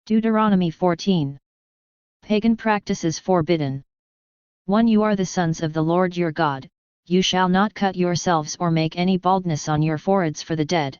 Deuteronomy 14. Pagan practices forbidden. 1. You are the sons of the Lord your God, you shall not cut yourselves or make any baldness on your foreheads for the dead.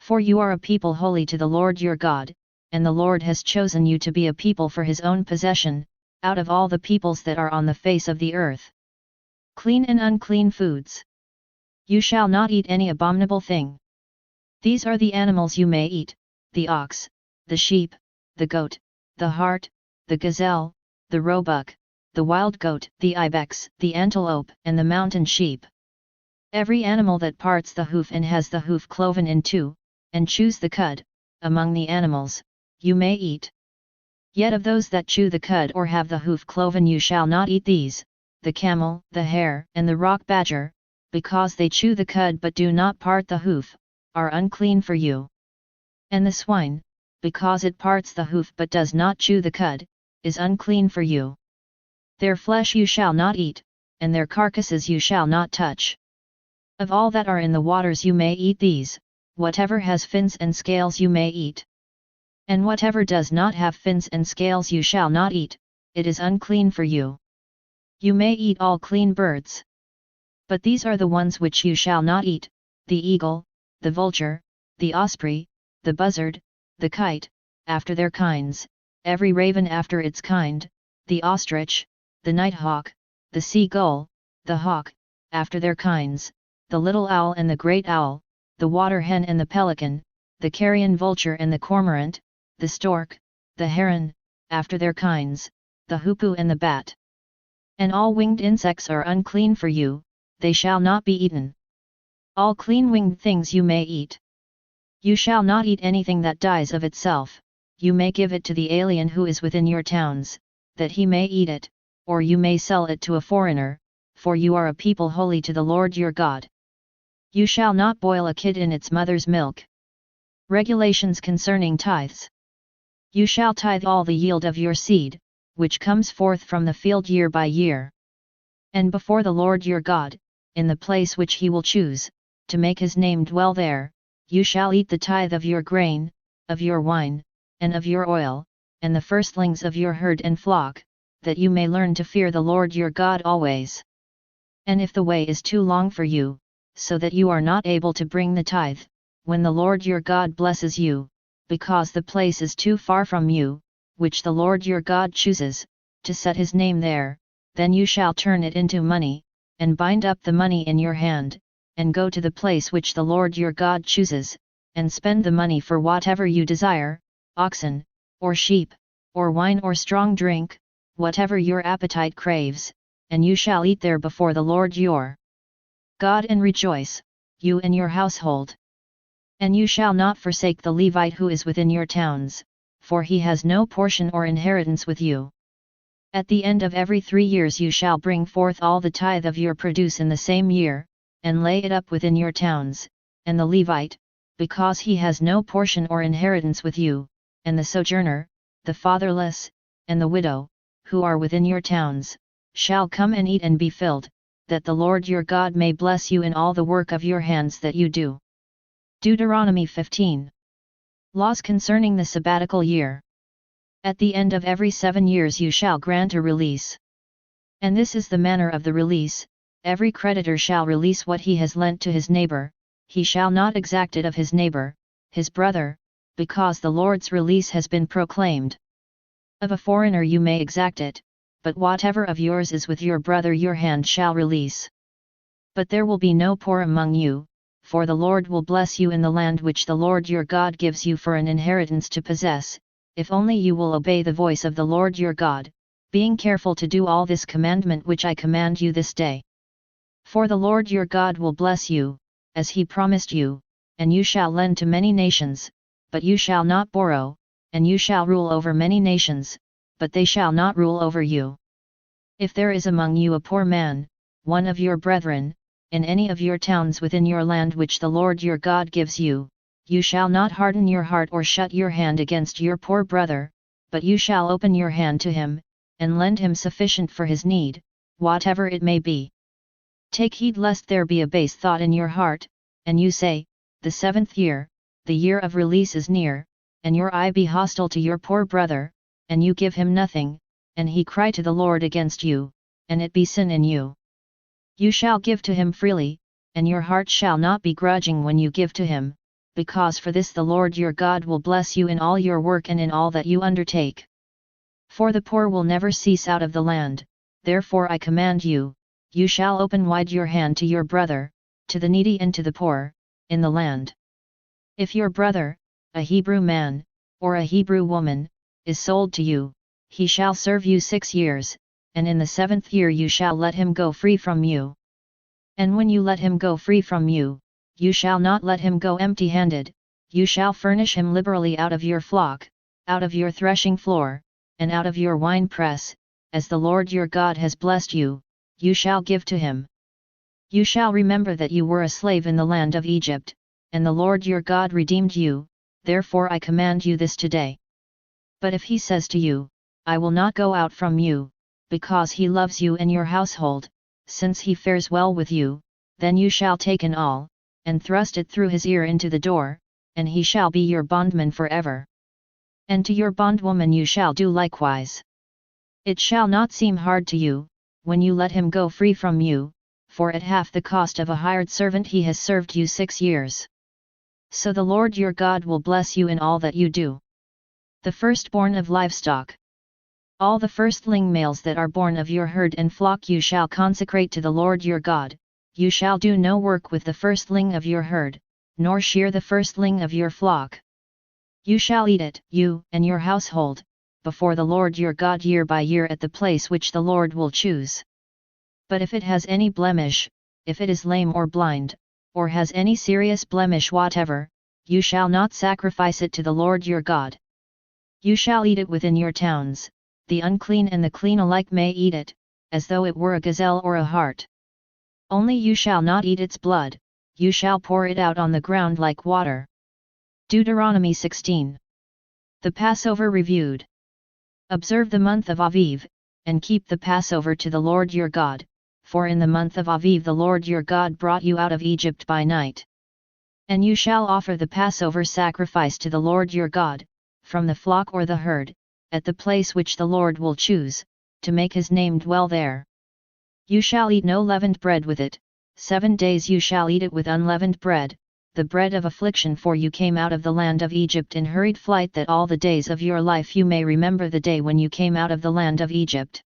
For you are a people holy to the Lord your God, and the Lord has chosen you to be a people for his own possession, out of all the peoples that are on the face of the earth. Clean and unclean foods. You shall not eat any abominable thing. These are the animals you may eat: the ox, the sheep, the goat, the hart, the gazelle, the roebuck, the wild goat, the ibex, the antelope, and the mountain sheep. Every animal that parts the hoof and has the hoof cloven in two, and chews the cud, among the animals, you may eat. Yet of those that chew the cud or have the hoof cloven you shall not eat these: the camel, the hare, and the rock badger, because they chew the cud but do not part the hoof, are unclean for you. And the swine, because it parts the hoof but does not chew the cud, is unclean for you. Their flesh you shall not eat, and their carcasses you shall not touch. Of all that are in the waters you may eat these: whatever has fins and scales you may eat. And whatever does not have fins and scales you shall not eat, it is unclean for you. You may eat all clean birds. But these are the ones which you shall not eat: the eagle, the vulture, the osprey, the buzzard, the kite, after their kinds, every raven after its kind, the ostrich, the nighthawk, the seagull, the hawk, after their kinds, the little owl and the great owl, the water hen and the pelican, the carrion vulture and the cormorant, the stork, the heron, after their kinds, the hoopoe and the bat. And all winged insects are unclean for you, they shall not be eaten. All clean winged things you may eat. You shall not eat anything that dies of itself. You may give it to the alien who is within your towns, that he may eat it, or you may sell it to a foreigner, for you are a people holy to the Lord your God. You shall not boil a kid in its mother's milk. Regulations concerning tithes. You shall tithe all the yield of your seed, which comes forth from the field year by year. And before the Lord your God, in the place which he will choose, to make his name dwell there, you shall eat the tithe of your grain, of your wine, and of your oil, and the firstlings of your herd and flock, that you may learn to fear the Lord your God always. And if the way is too long for you, so that you are not able to bring the tithe, when the Lord your God blesses you, because the place is too far from you, which the Lord your God chooses, to set his name there, then you shall turn it into money, and bind up the money in your hand, and go to the place which the Lord your God chooses, and spend the money for whatever you desire: oxen, or sheep, or wine or strong drink, whatever your appetite craves, and you shall eat there before the Lord your God and rejoice, you and your household. And you shall not forsake the Levite who is within your towns, for he has no portion or inheritance with you. At the end of every 3 years you shall bring forth all the tithe of your produce in the same year, and lay it up within your towns, and the Levite, because he has no portion or inheritance with you, and the sojourner, the fatherless, and the widow, who are within your towns, shall come and eat and be filled, that the Lord your God may bless you in all the work of your hands that you do. Deuteronomy 15. Laws concerning the Sabbatical Year. At the end of every 7 years you shall grant a release. And this is the manner of the release: every creditor shall release what he has lent to his neighbor, he shall not exact it of his neighbor, his brother, because the Lord's release has been proclaimed. Of a foreigner you may exact it, but whatever of yours is with your brother your hand shall release. But there will be no poor among you, for the Lord will bless you in the land which the Lord your God gives you for an inheritance to possess, if only you will obey the voice of the Lord your God, being careful to do all this commandment which I command you this day. For the Lord your God will bless you, as he promised you, and you shall lend to many nations, but you shall not borrow, and you shall rule over many nations, but they shall not rule over you. If there is among you a poor man, one of your brethren, in any of your towns within your land which the Lord your God gives you, you shall not harden your heart or shut your hand against your poor brother, but you shall open your hand to him, and lend him sufficient for his need, whatever it may be. Take heed lest there be a base thought in your heart, and you say, the 7th year, the year of release is near, and your eye be hostile to your poor brother, and you give him nothing, and he cry to the Lord against you, and it be sin in you. You shall give to him freely, and your heart shall not be grudging when you give to him, because for this the Lord your God will bless you in all your work and in all that you undertake. For the poor will never cease out of the land, therefore I command you, you shall open wide your hand to your brother, to the needy and to the poor, in the land. If your brother, a Hebrew man, or a Hebrew woman, is sold to you, he shall serve you 6 years, and in the 7th year you shall let him go free from you. And when you let him go free from you, you shall not let him go empty-handed, you shall furnish him liberally out of your flock, out of your threshing floor, and out of your winepress, as the Lord your God has blessed you, you shall give to him. You shall remember that you were a slave in the land of Egypt, and the Lord your God redeemed you, therefore I command you this today. But if he says to you, I will not go out from you, because he loves you and your household, since he fares well with you, then you shall take an awl, and thrust it through his ear into the door, and he shall be your bondman forever. And to your bondwoman you shall do likewise. It shall not seem hard to you, when you let him go free from you, for at half the cost of a hired servant he has served you 6 years. So the Lord your God will bless you in all that you do. The firstborn of livestock. All the firstling males that are born of your herd and flock you shall consecrate to the Lord your God, you shall do no work with the firstling of your herd, nor shear the firstling of your flock. You shall eat it, you and your household, before the Lord your God year by year at the place which the Lord will choose. But if it has any blemish, if it is lame or blind, or has any serious blemish whatever, you shall not sacrifice it to the Lord your God. You shall eat it within your towns, the unclean and the clean alike may eat it, as though it were a gazelle or a hart. Only you shall not eat its blood, you shall pour it out on the ground like water. Deuteronomy 16. The Passover Reviewed. Observe the month of Aviv, and keep the Passover to the Lord your God, for in the month of Aviv the Lord your God brought you out of Egypt by night. And you shall offer the Passover sacrifice to the Lord your God, from the flock or the herd, at the place which the Lord will choose, to make his name dwell there. You shall eat no leavened bread with it, 7 days you shall eat it with unleavened bread, the bread of affliction, for you came out of the land of Egypt in hurried flight, that all the days of your life you may remember the day when you came out of the land of Egypt.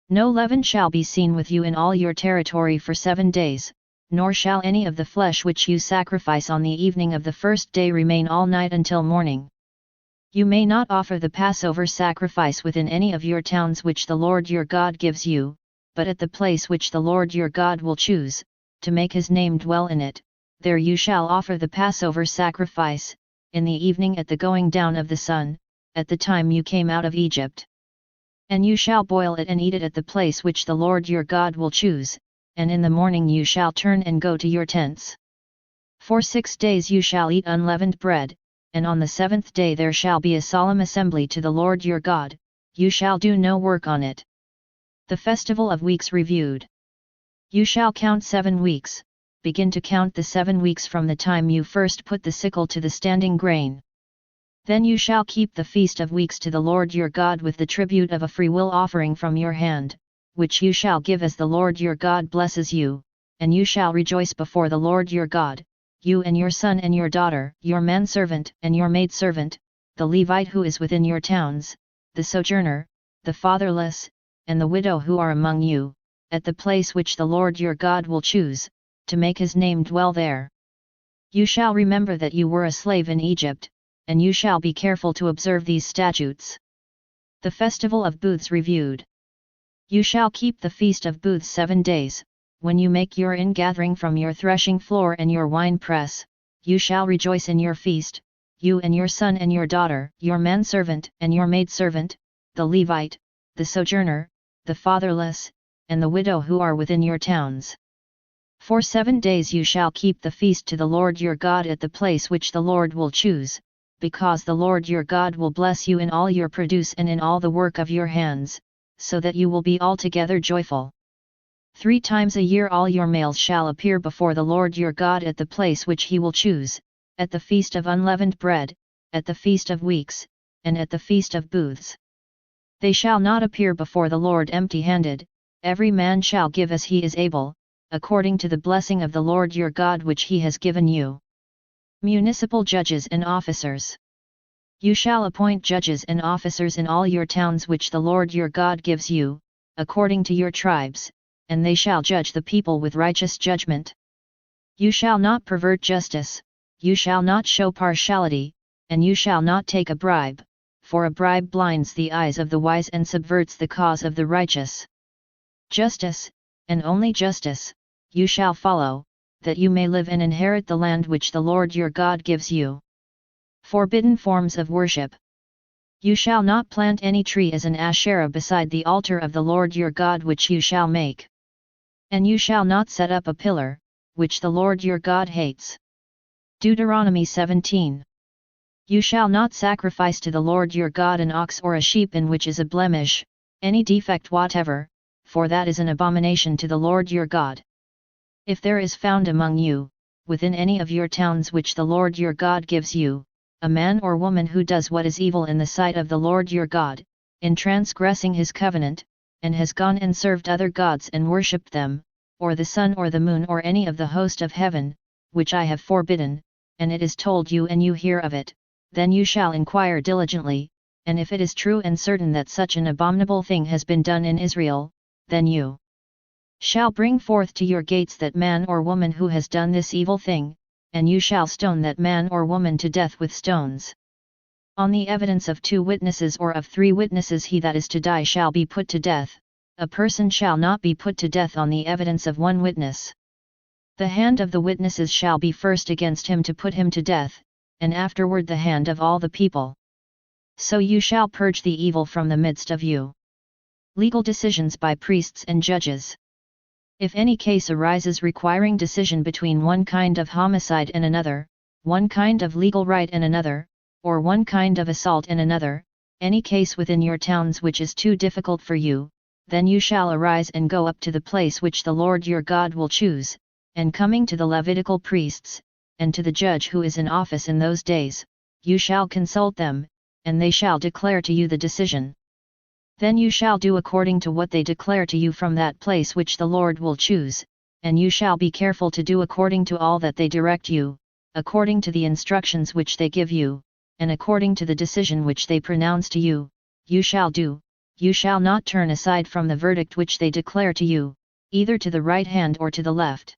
No leaven shall be seen with you in all your territory for 7 days, nor shall any of the flesh which you sacrifice on the evening of the first day remain all night until morning. You may not offer the Passover sacrifice within any of your towns which the Lord your God gives you, but at the place which the Lord your God will choose, to make his name dwell in it, there you shall offer the Passover sacrifice, in the evening at the going down of the sun, at the time you came out of Egypt. And you shall boil it and eat it at the place which the Lord your God will choose, and in the morning you shall turn and go to your tents. For 6 days you shall eat unleavened bread, and on the 7th day there shall be a solemn assembly to the Lord your God, you shall do no work on it. The Festival of Weeks Reviewed. You shall count 7 weeks, begin to count the 7 weeks from the time you first put the sickle to the standing grain. Then you shall keep the Feast of Weeks to the Lord your God with the tribute of a freewill offering from your hand, which you shall give as the Lord your God blesses you, and you shall rejoice before the Lord your God, you and your son and your daughter, your manservant and your maidservant, the Levite who is within your towns, the sojourner, the fatherless, and the widow who are among you, at the place which the Lord your God will choose, to make his name dwell there. You shall remember that you were a slave in Egypt, and you shall be careful to observe these statutes. The Festival of Booths Reviewed. You shall keep the Feast of Booths 7 days, when you make your ingathering from your threshing floor and your winepress, you shall rejoice in your feast, you and your son and your daughter, your manservant and your maidservant, the Levite, the sojourner, the fatherless, and the widow who are within your towns. For 7 days you shall keep the feast to the Lord your God at the place which the Lord will choose, because the Lord your God will bless you in all your produce and in all the work of your hands, so that you will be altogether joyful. 3 times a year all your males shall appear before the Lord your God at the place which he will choose, at the feast of unleavened bread, at the Feast of Weeks, and at the Feast of Booths. They shall not appear before the Lord empty-handed, every man shall give as he is able, according to the blessing of the Lord your God which he has given you. Municipal judges and officers. You shall appoint judges and officers in all your towns which the Lord your God gives you, according to your tribes, and they shall judge the people with righteous judgment. You shall not pervert justice, you shall not show partiality, and you shall not take a bribe, for a bribe blinds the eyes of the wise and subverts the cause of the righteous. Justice, and only justice, you shall follow, that you may live and inherit the land which the Lord your God gives you. Forbidden forms of worship. You shall not plant any tree as an Asherah beside the altar of the Lord your God which you shall make. And you shall not set up a pillar, which the Lord your God hates. Deuteronomy 17. You shall not sacrifice to the Lord your God an ox or a sheep in which is a blemish, any defect whatever, for that is an abomination to the Lord your God. If there is found among you, within any of your towns which the Lord your God gives you, a man or woman who does what is evil in the sight of the Lord your God, in transgressing his covenant, and has gone and served other gods and worshipped them, or the sun or the moon or any of the host of heaven, which I have forbidden, and it is told you and you hear of it, then you shall inquire diligently, and if it is true and certain that such an abominable thing has been done in Israel, then you shall bring forth to your gates that man or woman who has done this evil thing, and you shall stone that man or woman to death with stones. On the evidence of 2 witnesses or of 3 witnesses he that is to die shall be put to death, a person shall not be put to death on the evidence of 1 witness. The hand of the witnesses shall be first against him to put him to death, and afterward the hand of all the people. So you shall purge the evil from the midst of you. Legal decisions by priests and judges. If any case arises requiring decision between one kind of homicide and another, one kind of legal right and another, or one kind of assault and another, any case within your towns which is too difficult for you, then you shall arise and go up to the place which the Lord your God will choose, and coming to the Levitical priests, and to the judge who is in office in those days, you shall consult them, and they shall declare to you the decision. Then you shall do according to what they declare to you from that place which the Lord will choose, and you shall be careful to do according to all that they direct you, according to the instructions which they give you, and according to the decision which they pronounce to you, you shall do. You shall not turn aside from the verdict which they declare to you, either to the right hand or to the left.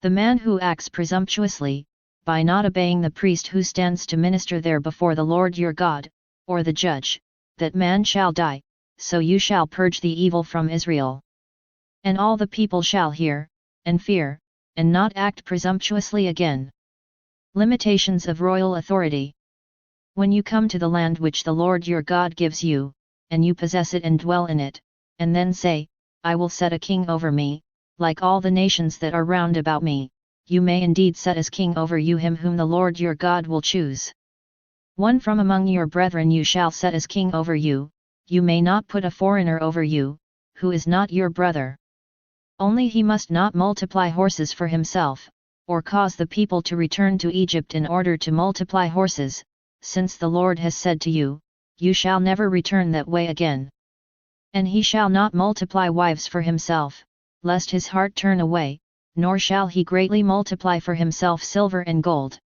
The man who acts presumptuously, by not obeying the priest who stands to minister there before the Lord your God, or the judge, that man shall die, so you shall purge the evil from Israel. And all the people shall hear, and fear, and not act presumptuously again. Limitations of royal authority. When you come to the land which the Lord your God gives you, and you possess it and dwell in it, and then say, I will set a king over me, like all the nations that are round about me, you may indeed set as king over you him whom the Lord your God will choose. One from among your brethren you shall set as king over you, you may not put a foreigner over you, who is not your brother. Only he must not multiply horses for himself, or cause the people to return to Egypt in order to multiply horses, since the Lord has said to you, you shall never return that way again. And he shall not multiply wives for himself, lest his heart turn away, nor shall he greatly multiply for himself silver and gold.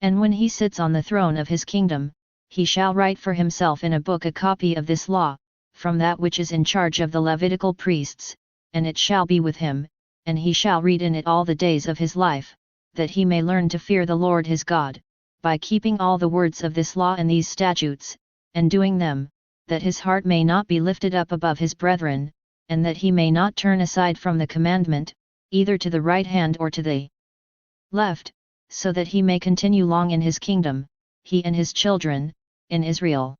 And when he sits on the throne of his kingdom, he shall write for himself in a book a copy of this law, from that which is in charge of the Levitical priests, and it shall be with him, and he shall read in it all the days of his life, that he may learn to fear the Lord his God, by keeping all the words of this law and these statutes, and doing them, that his heart may not be lifted up above his brethren, and that he may not turn aside from the commandment, either to the right hand or to the left, so that he may continue long in his kingdom, he and his children, in Israel.